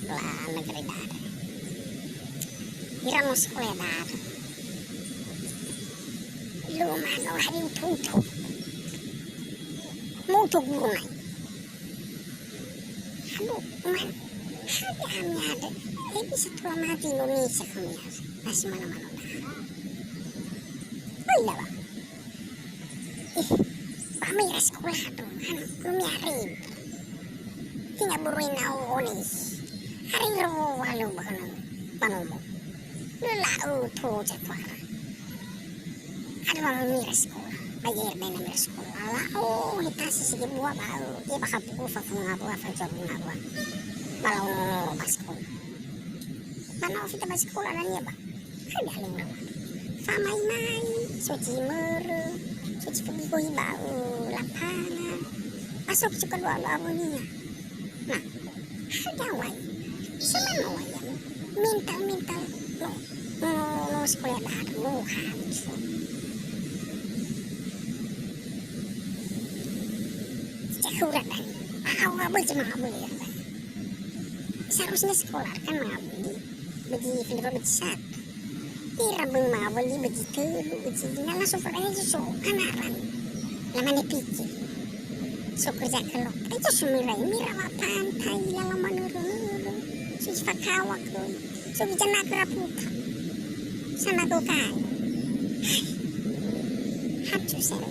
sekolah negeri dar. Ira mau sekolah dar. Lu mano hari tutup. Mutu guru nai. Aduh, man. Hadi kami ada. Bisa tua mati Indonesia kami ada. Masih mana-mana dah. Oh iya bang. Kami ira sekolah dong. Belum nyari. Tinggal buruin nih. Hari ro walu bahkan panomo. Lalu tuh jadwal. Ada orang mira sekolah. Bayar dana mira sekolah. Lalu kita sisi buah baru. Dia bakal pukul fakung buah fakung buah. Balau noro pas sekolah. Mana kita pas sekolah dan ya bang. Ada yang nama. Famai suci meru. Suci pergi bau lapangan. Masuk suka dua labunya. Nah, ada wai. Semana wai mental no sekolah baru harus. Cekurat dan awal berjemaah boleh. Seharusnya sekolah kan mengabdi bagi film besar. Kira mengabdi bagi telu bagi nala super aja so kanaran. Lama dipikir. So kerja kelok. Itu semua mira pantai lama menurun. Suci fakawak tuh. So bisa nak keraputan. Sana tuh kan. Harus saya